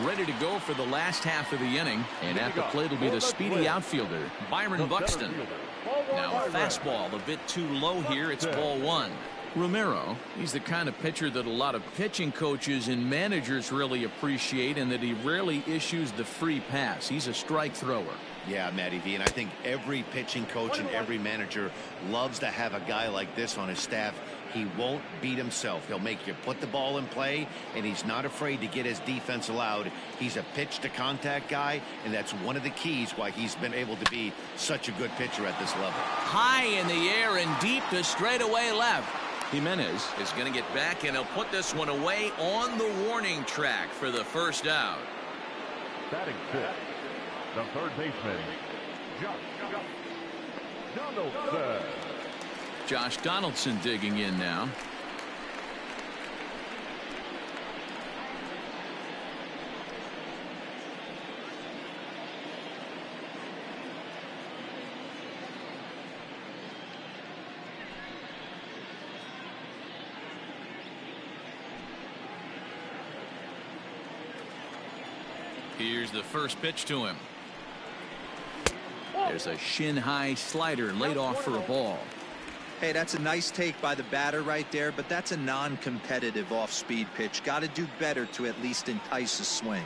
ready to go for the last half of the inning. And at the plate will be the speedy outfielder, Byron Buxton. Now a fastball a bit too low here. It's ball one. Romero, he's the kind of pitcher that a lot of pitching coaches and managers really appreciate, and that he rarely issues the free pass. He's a strike thrower. Yeah, Matty V, and I think every pitching coach and every manager loves to have a guy like this on his staff. He won't beat himself. He'll make you put the ball in play, and he's not afraid to get his defense allowed. He's a pitch-to-contact guy, and that's one of the keys why he's been able to be such a good pitcher at this level. High in the air and deep to straightaway left. Jimenez is going to get back, and he'll put this one away on the warning track for the first out. Batting fifth, the third baseman, Donaldson. Josh Donaldson digging in now. Here's the first pitch to him. There's a shin-high slider laid off for a ball. Hey, that's a nice take by the batter right there, but that's a non-competitive off-speed pitch. Got to do better to at least entice a swing.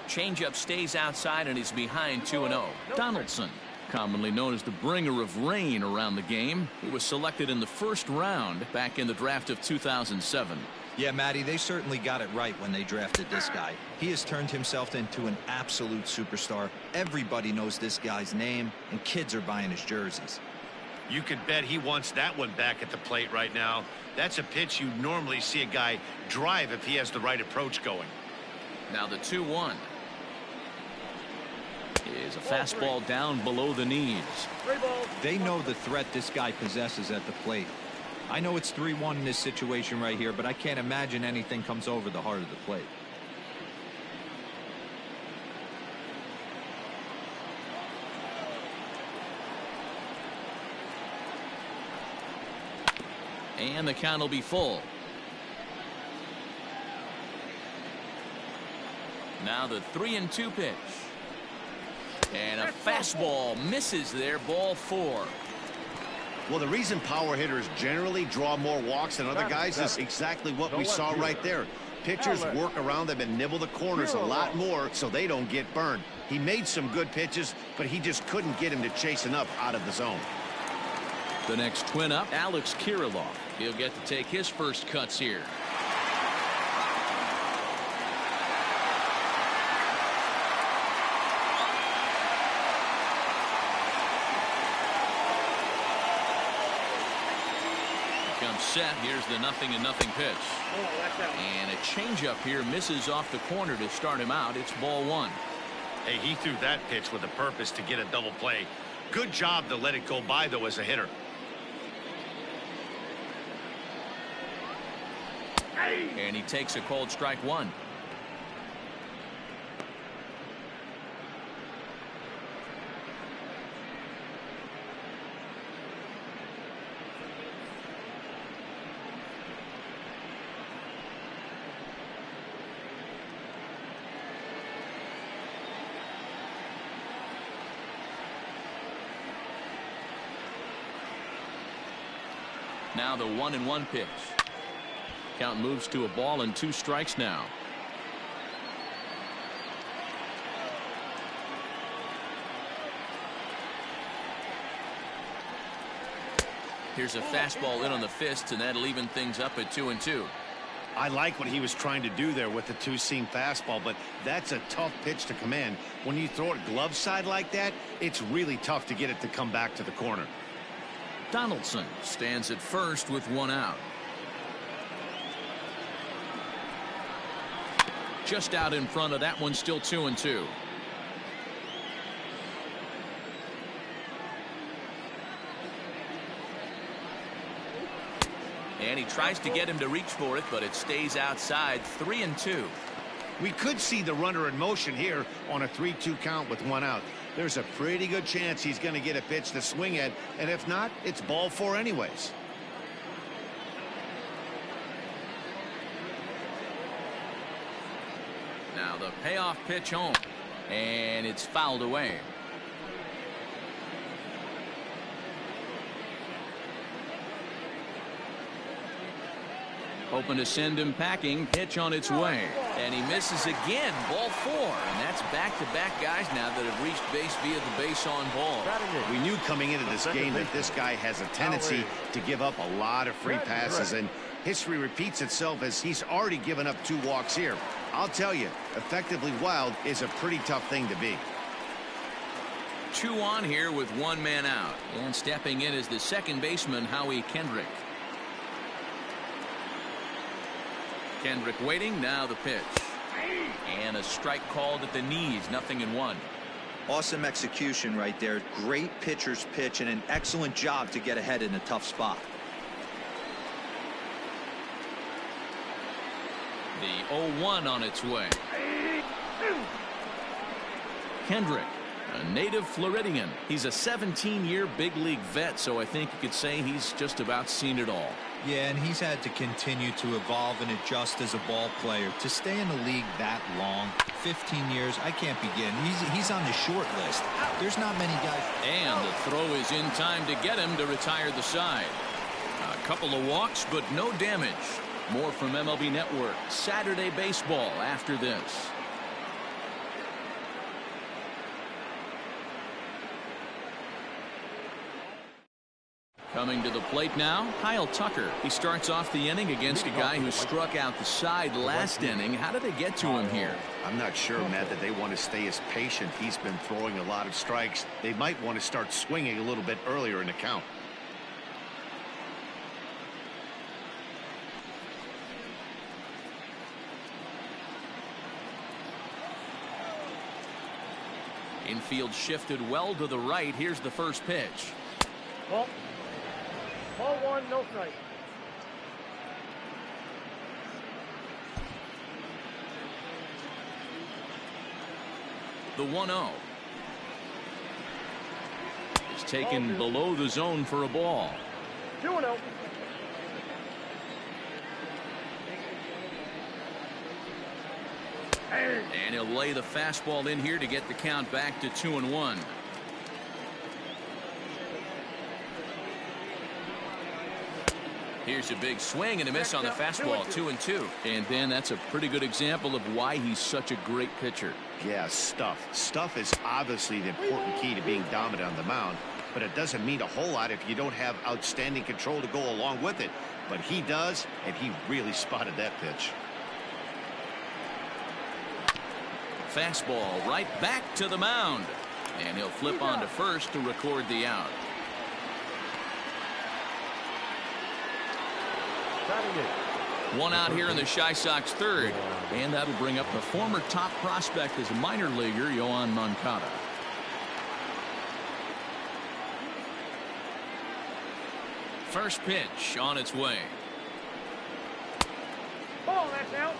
Changeup stays outside and he's behind 2-0. Donaldson, commonly known as the bringer of rain around the game. He was selected in the first round back in the draft of 2007. Yeah, Matty, they certainly got it right when they drafted this guy. He has turned himself into an absolute superstar. Everybody knows this guy's name, and kids are buying his jerseys. You could bet he wants that one back at the plate right now. That's a pitch you normally see a guy drive if he has the right approach going. Now the 2-1 is a fastball down below the knees. They know the threat this guy possesses at the plate. I know it's 3-1 in this situation right here, but I can't imagine anything comes over the heart of the plate. And the count will be full. Now the 3-2 pitch. And a fastball misses there, ball 4. Well, the reason power hitters generally draw more walks than other guys is exactly what we saw right there. Pitchers work around them and nibble the corners a lot more so they don't get burned. He made some good pitches, but he just couldn't get him to chase enough out of the zone. The next twin up, Alex Kirilloff. He'll get to take his first cuts here. Set. Here's the 0-0 pitch. And a changeup here misses off the corner to start him out. It's ball 1. Hey, he threw that pitch with a purpose to get a double play. Good job to let it go by, though, as a hitter. And he takes a called strike 1. Now the 1-1 pitch. Count moves to a ball and 2 strikes now. Here's a fastball in on the fist, and that'll even things up at 2-2. I like what he was trying to do there with the two-seam fastball, but that's a tough pitch to command. When you throw it glove side like that, it's really tough to get it to come back to the corner. Donaldson stands at first with 1 out. Just out in front of that one, still 2-2. And he tries to get him to reach for it, but it stays outside. 3-2. We could see the runner in motion here on a 3-2 count with 1 out. There's a pretty good chance he's going to get a pitch to swing at, and if not, it's ball 4 anyways. Now the payoff pitch home. And it's fouled away. Hoping to send him packing. Pitch on its way. And he misses again. Ball 4. And that's back-to-back guys now that have reached base via the base on ball. We knew coming into this game that this guy has a tendency to give up a lot of free passes. And history repeats itself as he's already given up 2 walks here. I'll tell you, effectively wild is a pretty tough thing to be. 2 on here with 1 man out. And stepping in is the second baseman, Howie Kendrick. Kendrick waiting. Now the pitch. And a strike called at the knees. 0-1. Awesome execution right there. Great pitcher's pitch and an excellent job to get ahead in a tough spot. The 0-1 on its way. Kendrick, a native Floridian. He's a 17-year big league vet, so I think you could say he's just about seen it all. Yeah, and he's had to continue to evolve and adjust as a ball player. To stay in the league that long, 15 years, I can't begin. He's on the short list. There's not many guys. And the throw is in time to get him to retire the side. A couple of walks, but no damage. More from MLB Network Saturday Baseball after this. Coming to the plate now, Kyle Tucker. He starts off the inning against a guy who struck out the side last inning. How did they get to him here? I'm not sure, Matt, that they want to stay as patient. He's been throwing a lot of strikes. They might want to start swinging a little bit earlier in the count. Infield shifted well to the right. Here's the first pitch. Ball 1, no strike. The 1-0 is taken below the zone for a ball. 2-0. And he'll lay the fastball in here to get the count back to 2-1. Here's a big swing and a miss on the fastball. 2-2. And then that's a pretty good example of why he's such a great pitcher. Yeah, stuff is obviously the important key to being dominant on the mound, but it doesn't mean a whole lot if you don't have outstanding control to go along with it. But he does, and he really spotted that pitch. Fastball right back to the mound, and he'll flip on to first to record the out. One out here in the Chi Sox third, and that'll bring up the former top prospect as a minor leaguer, Yoan Moncada. First pitch on its way. Ball, that's out.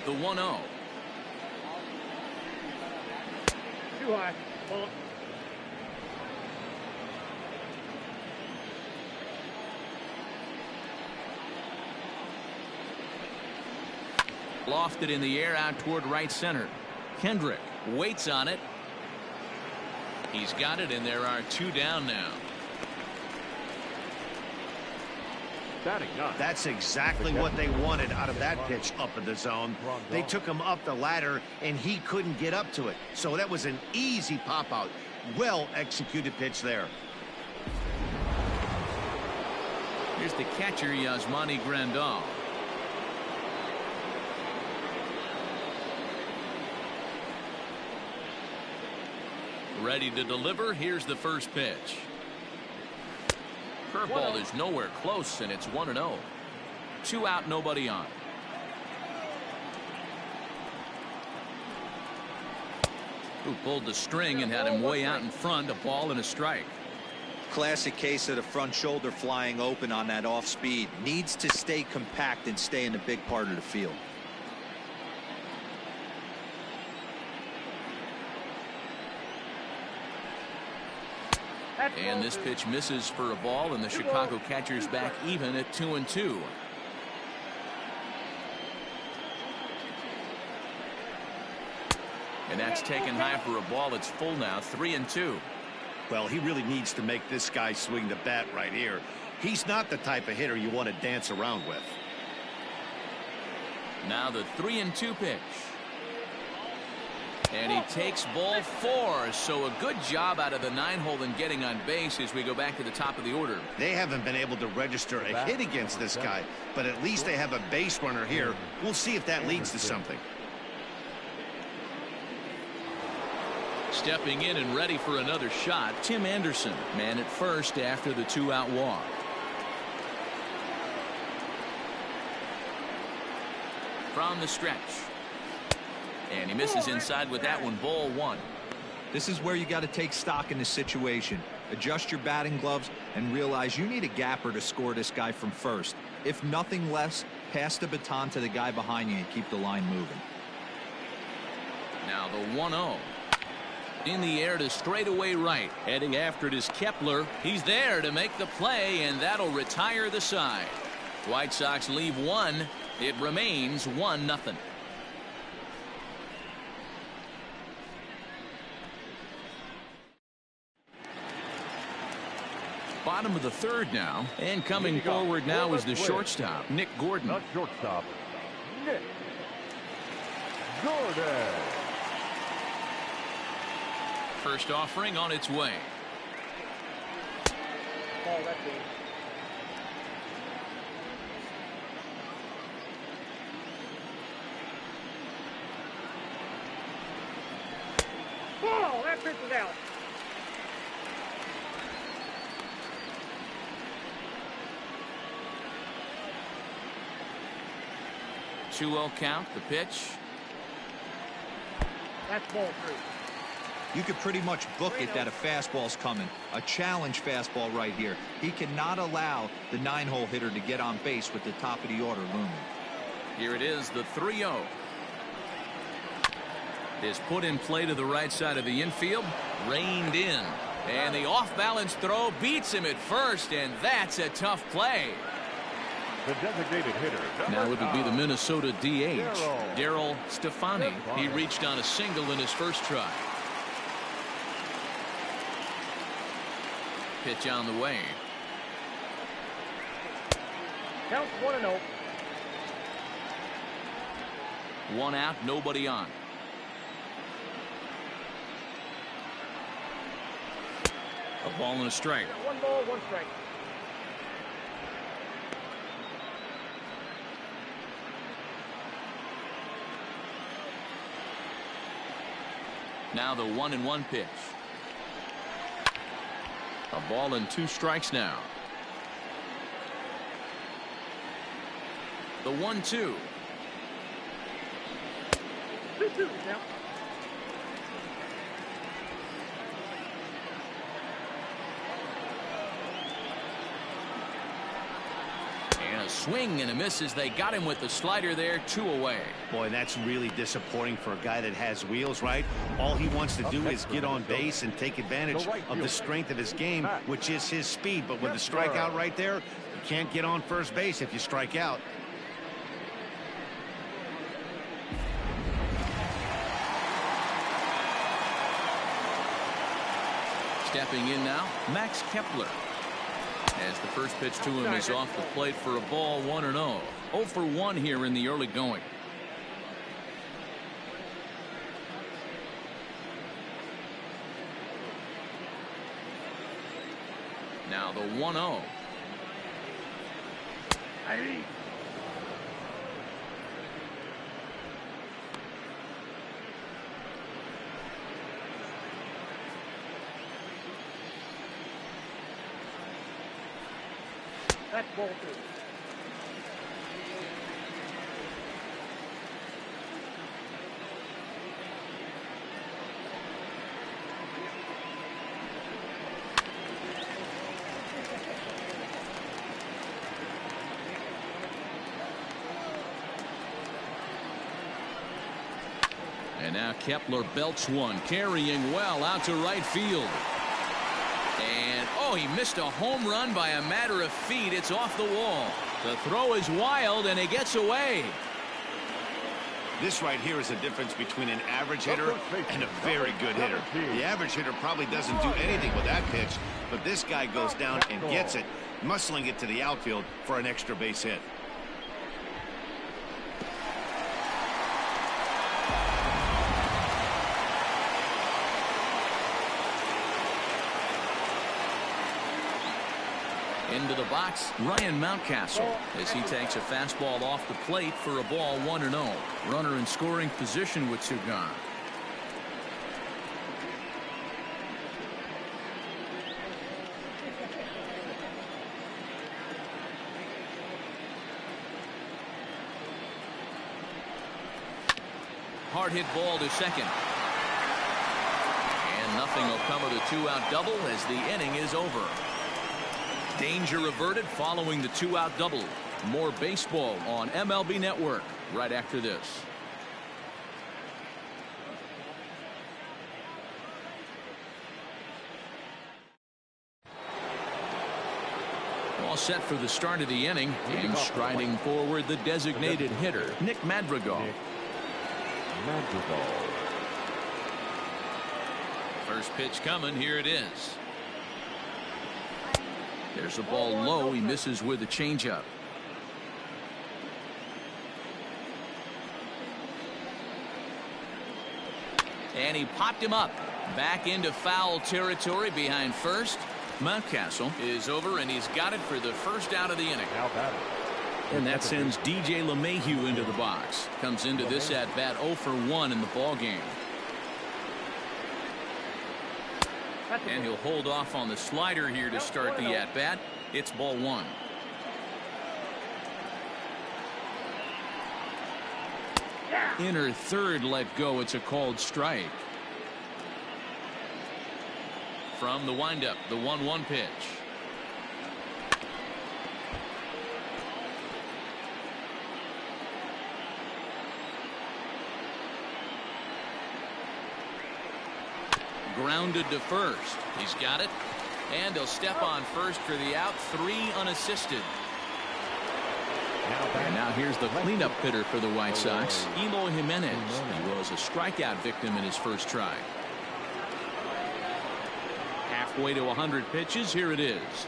The 1-0. Too high. Ball. Lofted in the air out toward right center. Kendrick waits on it. He's got it, and there are 2 down now. That's exactly what they wanted out of that pitch up in the zone. They took him up the ladder, and he couldn't get up to it. So that was an easy pop-out. Well-executed pitch there. Here's the catcher, Yasmani Grandal. Ready to deliver. Here's the first pitch. Curveball is nowhere close, and it's 1-0. 2 out, nobody on. Who pulled the string and had him way out in front, a ball and a strike. Classic case of the front shoulder flying open on that off speed. Needs to stay compact and stay in the big part of the field. And this pitch misses for a ball, and the Chicago catcher's back even at 2-2. And that's taken high for a ball. It's full now, 3-2. Well, he really needs to make this guy swing the bat right here. He's not the type of hitter you want to dance around with. Now the 3-2 pitch. And he takes ball 4. So a good job out of the 9-hole in getting on base as we go back to the top of the order. They haven't been able to register a hit against this guy, but at least they have a base runner here. We'll see if that leads to something. Stepping in and ready for another shot, Tim Anderson, man at first after the 2-out walk. From the stretch. And he misses inside with that one, ball 1. This is where you got to take stock in the situation. Adjust your batting gloves and realize you need a gapper to score this guy from first. If nothing less, pass the baton to the guy behind you and keep the line moving. Now the 1-0. In the air to straightaway right. Heading after it is Kepler. He's there to make the play, and that'll retire the side. White Sox leave 1. It remains 1-0. Bottom of the 3rd now, and coming forward now is the shortstop, Nick Gordon. The shortstop, Nick Gordon. First offering on its way. Ball, that's it. Ball, that pitch is out. Two-0 count, the pitch. That's ball 3. You could pretty much book it that a fastball's coming. A challenge fastball right here. He cannot allow the 9-hole hitter to get on base with the top of the order looming. Here it is, the 3-0. Is put in play to the right side of the infield. Reined in. And the off-balance throw beats him at first, and that's a tough play. The designated hitter. Now it would be the Minnesota DH, Daryl Stefani. He reached on a single in his first try. Pitch on the way. Counts 1-0. 1 out, nobody on. A ball and a strike. 1 ball, 1 strike. Now the 1-1 pitch. A ball and 2 strikes now. The 1-2. 2-2 now. And a swing and a miss as they got him with the slider there, 2 away. Boy, that's really disappointing for a guy that has wheels, right? All he wants to do is get on base and take advantage of the strength of his game, which is his speed. But with the strikeout right there, you can't get on first base if you strike out. Stepping in now, Max Kepler. As the first pitch to him is off the plate for a ball, 1-0. 0 for 1 here in the early going. Now the 1-0. That's ball 2. And now Kepler belts one, carrying well out to right field. And, oh, he missed a home run by a matter of feet. It's off the wall. The throw is wild, and he gets away. This right here is the difference between an average hitter and a very good hitter. The average hitter probably doesn't do anything with that pitch, but this guy goes down and gets it, muscling it to the outfield for an extra base hit. Into the box, Ryan Mountcastle, as he takes a fastball off the plate for a ball 1-0. Runner in scoring position with two gone. Hard hit ball to second. And nothing will come of the two-out double as the inning is over. Danger averted following the two-out double. More baseball on MLB Network right after this. All set for the start of the inning, and striding forward the designated hitter, Nick Madrigal. First pitch coming, here it is. There's a ball low. He misses with a changeup. And he popped him up. Back into foul territory behind first. Mountcastle is over, and he's got it for the first out of the inning. And that sends DJ LeMahieu into the box. Comes into this at-bat 0 for 1 in the ball game. And he'll hold off on the slider here to start the at-bat. It's ball 1. Inner third let go. It's a called strike. From the windup, the 1-1 pitch. Grounded to first. He's got it. And he'll step on first for the out. 3 unassisted. And now here's the cleanup hitter for the White Sox, Eloy Jimenez. He was a strikeout victim in his first try. Halfway to 100 pitches. Here it is.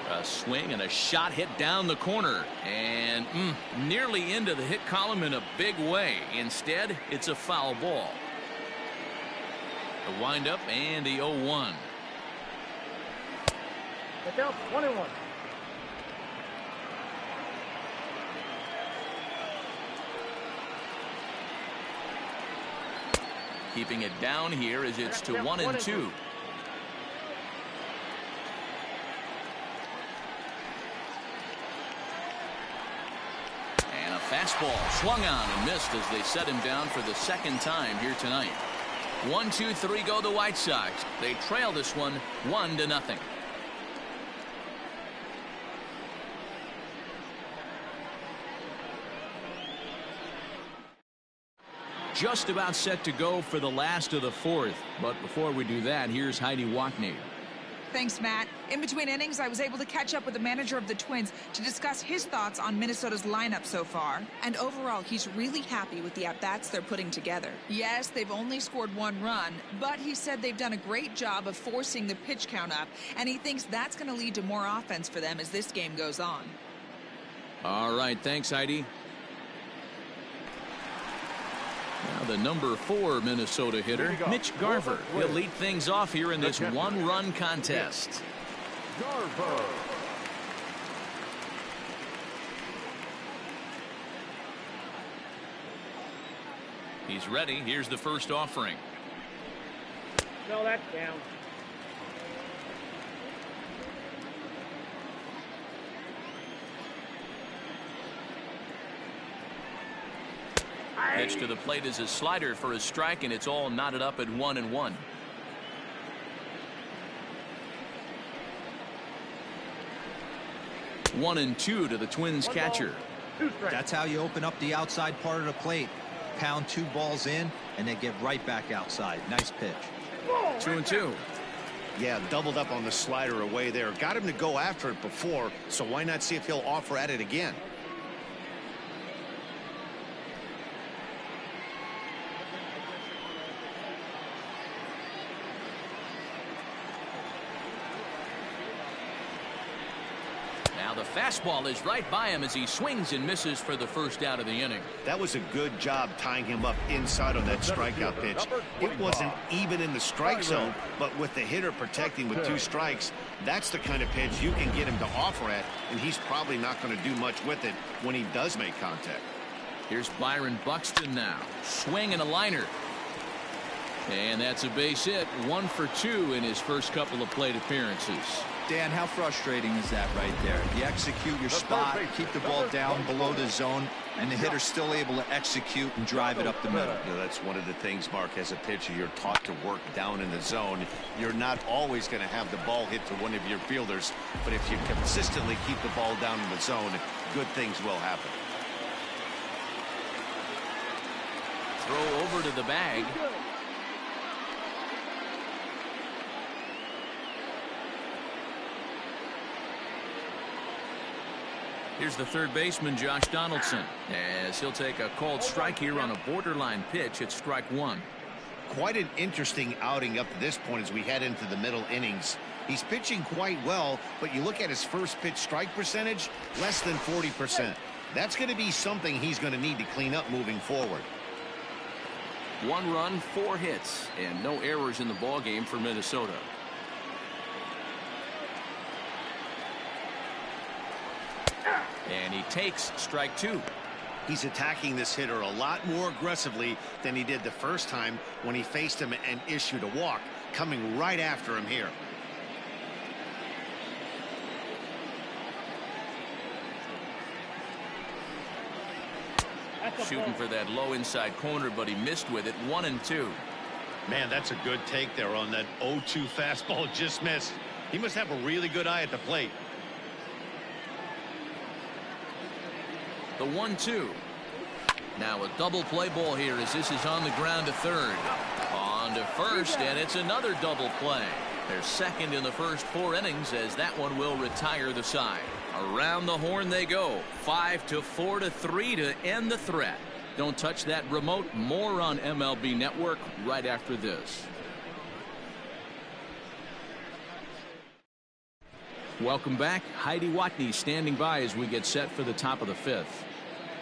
A swing and a shot hit down the corner. And nearly into the hit column in a big way. Instead, it's a foul ball. The windup and the 0-1. The count 1-1. Keeping it down here as it's to 1-2. And a fastball swung on and missed as they set him down for the second time here tonight. 1-2-3 go the White Sox. They trail this one 1-0. Just about set to go for the last of the fourth. But before we do that, here's Heidi Watney. Thanks, Matt. In between innings, I was able to catch up with the manager of the Twins to discuss his thoughts on Minnesota's lineup so far. And overall, he's really happy with the at-bats they're putting together. Yes, they've only scored 1 run, but he said they've done a great job of forcing the pitch count up, and he thinks that's going to lead to more offense for them as this game goes on. All right, thanks, Heidi. Now the number 4 Minnesota hitter, Mitch Garver. He'll lead things off here in this one-run contest. Garver. He's ready. Here's the first offering. No, that's down. Pitch to the plate is a slider for a strike, and it's all knotted up at 1-1. One and two to the Twins catcher. That's how you open up the outside part of the plate. Pound 2 balls in, and they get right back outside. Nice pitch. 2-2. Yeah, doubled up on the slider away there. Got him to go after it before, so why not see if he'll offer at it again? Now the fastball is right by him as he swings and misses for the first out of the inning. That was a good job tying him up inside on that strikeout pitch. It wasn't even in the strike zone, but with the hitter protecting with 2 strikes, that's the kind of pitch you can get him to offer at, and he's probably not going to do much with it when he does make contact. Here's Byron Buxton now. Swing and a liner. And that's a base hit. 1 for 2 in his first couple of plate appearances. Dan, how frustrating is that right there? You execute your spot, keep the ball down below the zone, and the hitter's still able to execute and drive it up the middle. You know, that's one of the things, Mark, as a pitcher, you're taught to work down in the zone. You're not always going to have the ball hit to one of your fielders, but if you consistently keep the ball down in the zone, good things will happen. Throw over to the bag. Here's the third baseman, Josh Donaldson, as he'll take a called strike here on a borderline pitch at strike 1. Quite an interesting outing up to this point as we head into the middle innings. He's pitching quite well, but you look at his first pitch strike percentage, less than 40%. That's going to be something he's going to need to clean up moving forward. 1 run, 4 hits, and no errors in the ballgame for Minnesota. And he takes strike 2. He's attacking this hitter a lot more aggressively than he did the first time when he faced him and issued a walk, coming right after him here. Shooting for that low inside corner, but he missed with it. 1 and 2. Man, that's a good take there on that 0-2 fastball. Just missed. He must have a really good eye at the plate. The 1-2. Now a double play ball here as this is on the ground to third. On to first, and it's another double play. They're second in the first 4 innings as that one will retire the side. Around the horn they go. 5-4-3 to end the threat. Don't touch that remote. More on MLB Network right after this. Welcome back. Heidi Watney standing by as we get set for the top of the 5th.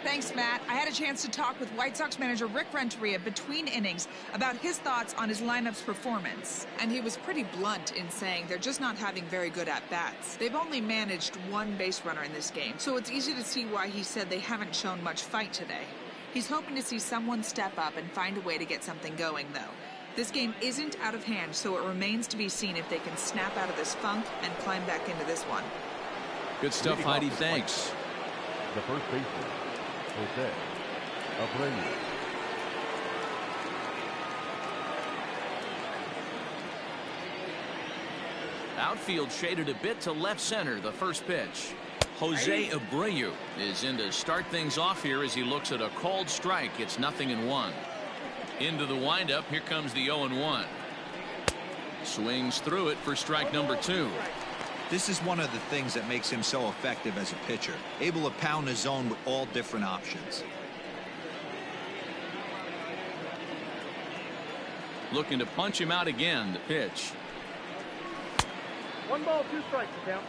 Thanks, Matt. I had a chance to talk with White Sox manager Rick Renteria between innings about his thoughts on his lineup's performance. And he was pretty blunt in saying they're just not having very good at-bats. They've only managed 1 base runner in this game, so it's easy to see why he said they haven't shown much fight today. He's hoping to see someone step up and find a way to get something going, though. This game isn't out of hand, so it remains to be seen if they can snap out of this funk and climb back into this one. Good stuff, Heidi. Thanks. The first baseman, Jose Abreu. Outfield shaded a bit to left center. The first pitch. Jose Abreu is in to start things off here as he looks at a called strike. It's 0-1. Into the windup. Here comes the 0-1. Swings through it for strike number 2. This is one of the things that makes him so effective as a pitcher, able to pound the zone with all different options. Looking to punch him out again. The pitch. 1 ball, 2 strikes to count.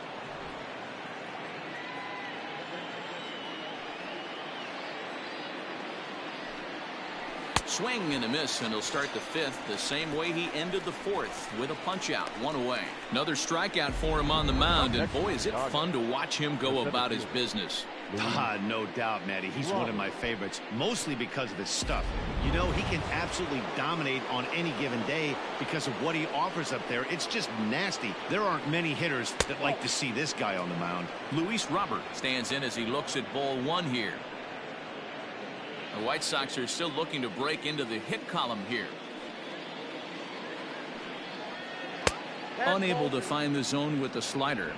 Swing and a miss, and he'll start the 5th the same way he ended the 4th with a punch out. 1 away. Another strikeout for him on the mound, and boy, is it fun to watch him go about his business. No doubt, Matty. He's one of my favorites, mostly because of his stuff. You know, he can absolutely dominate on any given day because of what he offers up there. It's just nasty. There aren't many hitters that like to see this guy on the mound. Luis Robert stands in as he looks at ball 1 here. The White Sox are still looking to break into the hit column here. Unable to find the zone with the slider.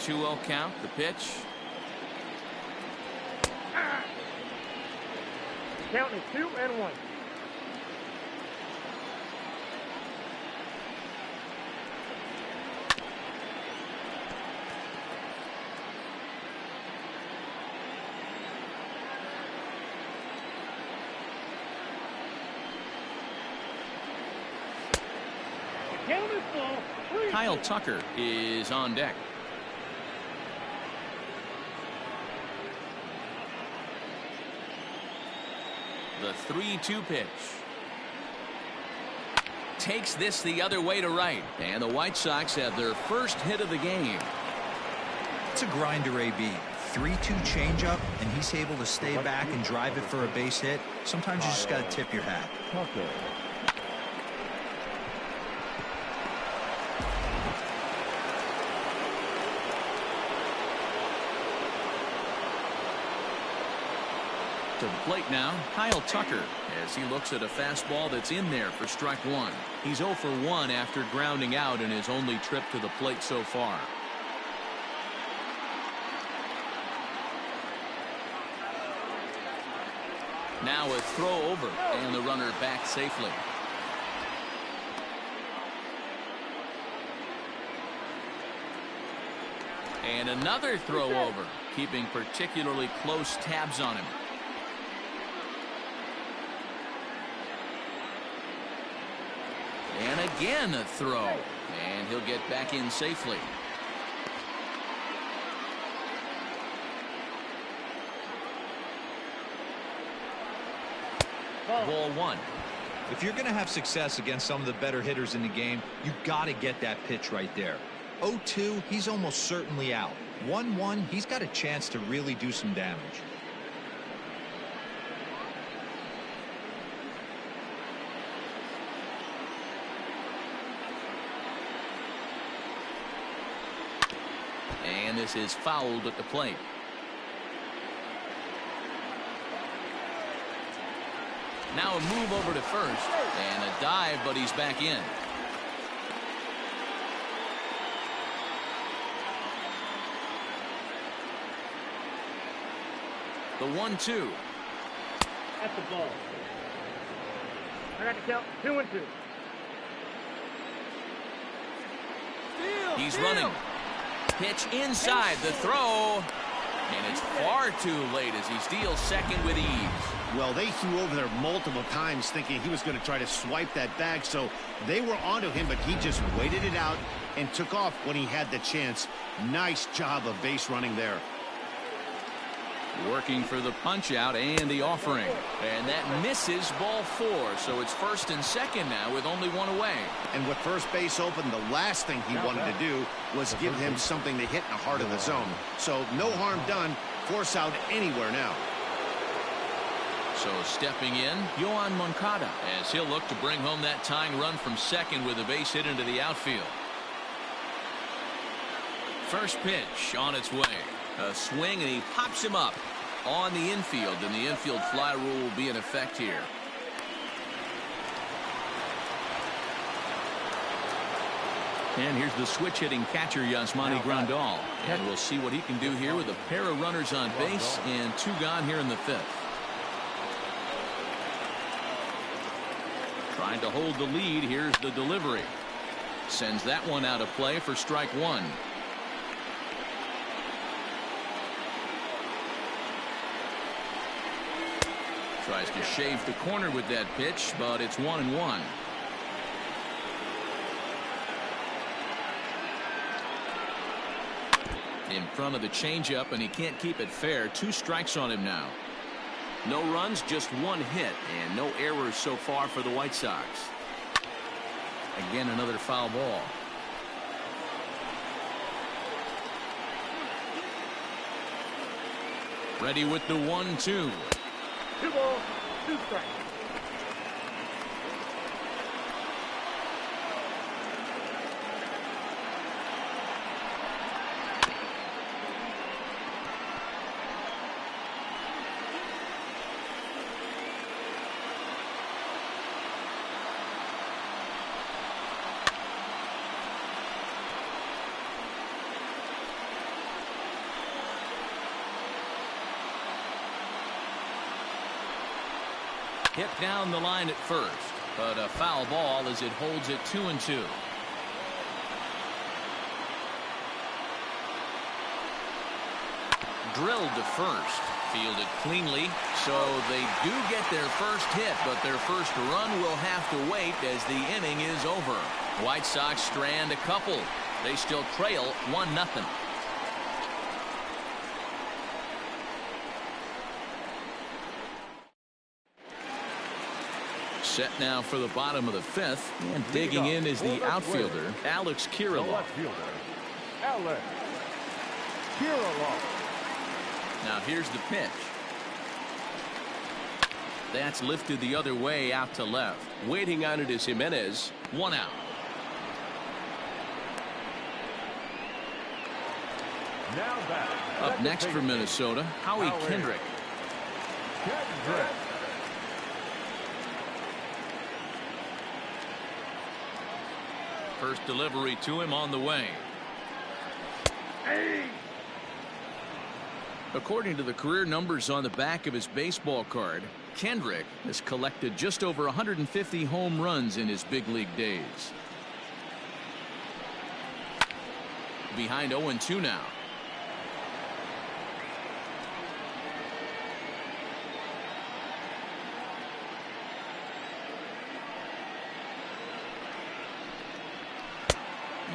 Two 2-0 count. The pitch. Count is 2-1. The count is ball 3. Kyle Tucker is on deck. The 3-2 pitch. Takes this the other way to right. And the White Sox have their first hit of the game. It's a grinder, AB. 3-2 changeup, and he's able to stay back and drive it for a base hit. Sometimes you just got to tip your hat. Tucker. To the plate now, Kyle Tucker, as he looks at a fastball that's in there for strike one. He's 0 for 1 after grounding out in his only trip to the plate so far. Now a throw over, and the runner back safely. And another throw over, keeping particularly close tabs on him. And again a throw, and he'll get back in safely. Ball 1. If you're going to have success against some of the better hitters in the game, you got to get that pitch right there. 0-2, he's almost certainly out. 1-1, he's got a chance to really do some damage. And this is fouled at the plate. Now a move over to first, and a dive, but he's back in. The 1-2. That's the ball. I got to count 2-2. He's running. Pitch inside the throw. And it's far too late as he steals second with ease. Well, they threw over there multiple times thinking he was going to try to swipe that bag, so they were onto him, but he just waited it out and took off when he had the chance. Nice job of base running there. Working for the punch out and the offering. And that misses ball 4, so it's first and second now with only one away. And with first base open, the last thing he wanted to do was give him something to hit in the heart of the zone. So no harm done. Force out anywhere now. So stepping in, Yoan Moncada, as he'll look to bring home that tying run from second with a base hit into the outfield. First pitch on its way. A swing, and he pops him up on the infield, and the infield fly rule will be in effect here. And here's the switch-hitting catcher, Yasmani Grandal. And we'll see what he can do here with a pair of runners on base and 2 gone here in the 5th. Trying to hold the lead. Here's the delivery. Sends that one out of play for strike 1. Tries to shave the corner with that pitch, but it's 1-1. In front of the changeup, and he can't keep it fair. 2 strikes on him now. No runs, just 1 hit, and no errors so far for the White Sox. Again, another foul ball. Ready with the 1-2. 2 balls, 2 strikes. Hit down the line at first, but a foul ball as it holds it 2-2. Drilled to first, fielded cleanly, so they do get their first hit, but their first run will have to wait as the inning is over. White Sox strand a couple. They still trail 1-0. Set now for the bottom of the fifth, and digging in is the outfielder, Alex Kirilloff. Alex Kirilloff. Now here's the pitch. That's lifted the other way out to left. Waiting on it is Jimenez. 1 out. Now back. Up next for Minnesota, Howie Kendrick. First delivery to him on the way. According to the career numbers on the back of his baseball card, Kendrick has collected just over 150 home runs in his big league days. Behind 0-2 now.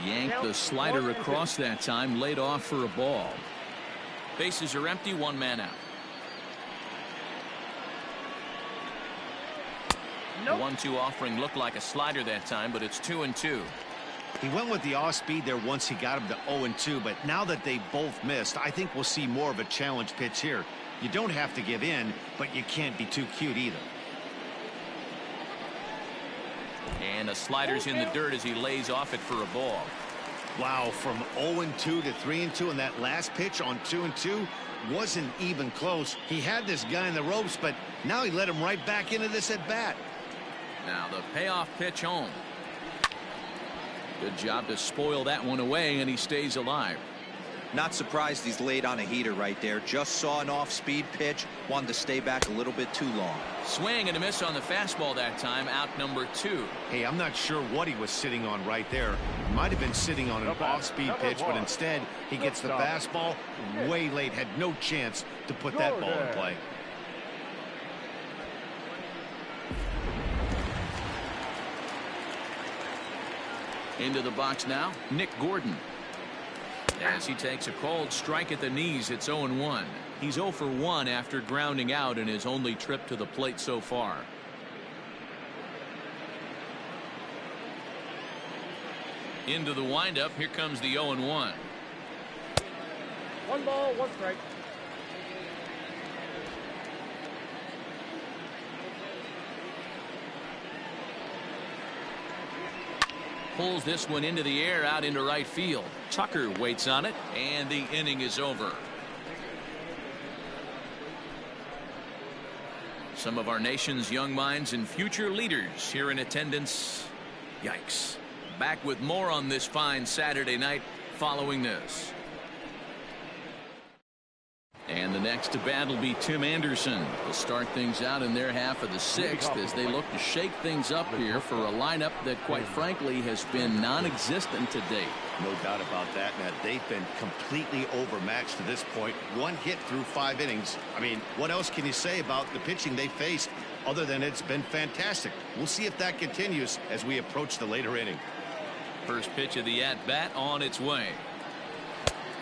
Yanked the slider across that time, laid off for a ball. Bases are empty, 1 man out. The 1-2 offering looked like a slider that time, but it's 2-2. He went with the off speed there once he got him to 0-2, but now that they both missed, I think we'll see more of a challenge pitch here. You don't have to give in, but you can't be too cute either. And a slider's in the dirt as he lays off it for a ball. Wow, from 0-2 to 3-2, and that last pitch on 2-2 wasn't even close. He had this guy in the ropes, but now he let him right back into this at bat. Now the payoff pitch home. Good job to spoil that one away, and he stays alive. Not surprised he's laid on a heater right there. Just saw an off-speed pitch. Wanted to stay back a little bit too long. Swing and a miss on the fastball that time. Out number 2. Hey, I'm not sure what he was sitting on right there. Might have been sitting on an off-speed pitch, but instead he gets the fastball way late. Had no chance to put that ball in play. Into the box now, Nick Gordon. As he takes a cold strike at the knees, it's 0-1. He's 0 for 1 after grounding out in his only trip to the plate so far. Into the windup, here comes the 0-1. 1 ball, 1 strike. Pulls this one into the air out into right field. Tucker waits on it, and the inning is over. Some of our nation's young minds and future leaders here in attendance. Yikes. Back with more on this fine Saturday night following this. And the next to bat will be Tim Anderson. They'll start things out in their half of the 6th as they look to shake things up here for a lineup that, quite frankly, has been non-existent to date. No doubt about that, Matt. They've been completely overmatched to this point. 1 hit through 5 innings. I mean, what else can you say about the pitching they faced other than it's been fantastic? We'll see if that continues as we approach the later inning. First pitch of the at-bat on its way.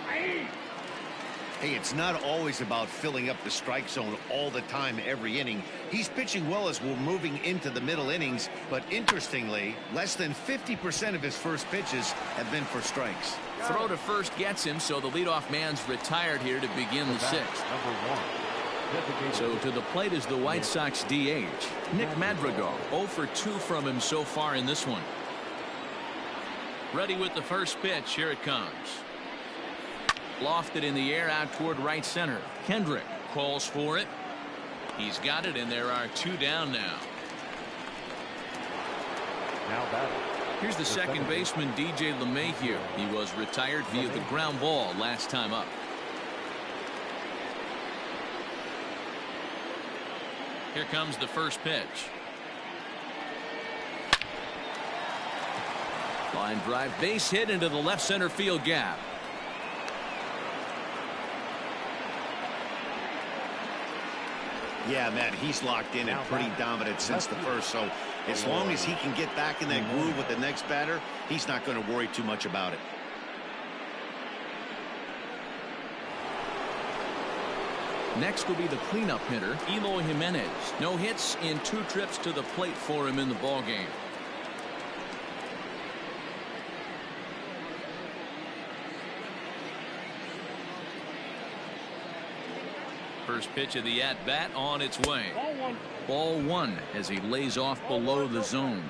Hey, it's not always about filling up the strike zone all the time every inning. He's pitching well as we're moving into the middle innings, but interestingly, less than 50% of his first pitches have been for strikes. Throw to first gets him, so the leadoff man's retired here to begin the 6th. So to the plate is the White Sox DH, Nick Madrigal. 0 for 2 from him so far in this one. Ready with the first pitch. Here it comes. Lofted in the air out toward right center. Kendrick calls for it. He's got it, and there are 2 down now. Here's the second baseman, DJ LeMahieu. He was retired via the ground ball last time up. Here comes the first pitch. Line drive, base hit into the left center field gap. Yeah, Matt, he's locked in and pretty dominant since the first, so as long as he can get back in that groove with the next batter, he's not going to worry too much about it. Next will be the cleanup hitter, Eloy Jimenez. No hits in 2 trips to the plate for him in the ballgame. First pitch of the at-bat on its way. Ball 1 as he lays off below the zone.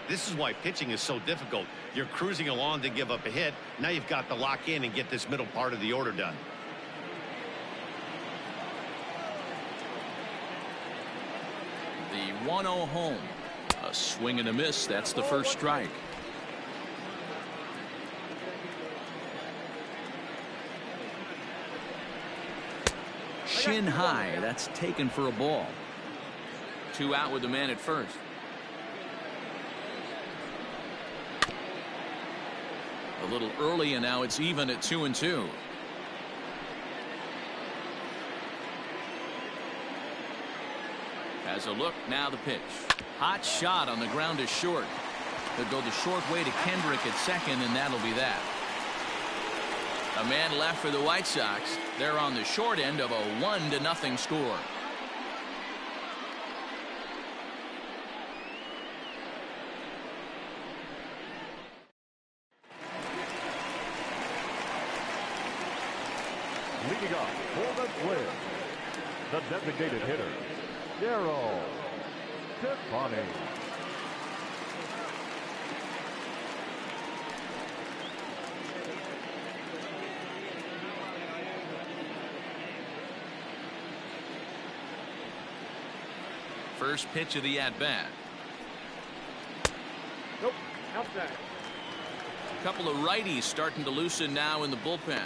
This is why pitching is so difficult. You're cruising along to give up a hit. Now you've got to lock in and get this middle part of the order done. The 1-0 home. A swing and a miss. That's the first strike. Shin high. That's taken for a ball. 2 out with the man at first. A little early, and now it's even at 2-2. Has a look. Now the pitch. Hot shot on the ground to short. They'll go the short way to Kendrick at second, and that'll be that. A man left for the White Sox. They're on the short end of a 1-0 score. Leading up for the Twins, the designated hitter, Psn Tlp1622. First pitch of the at-bat. Nope. Outside. A couple of righties starting to loosen now in the bullpen.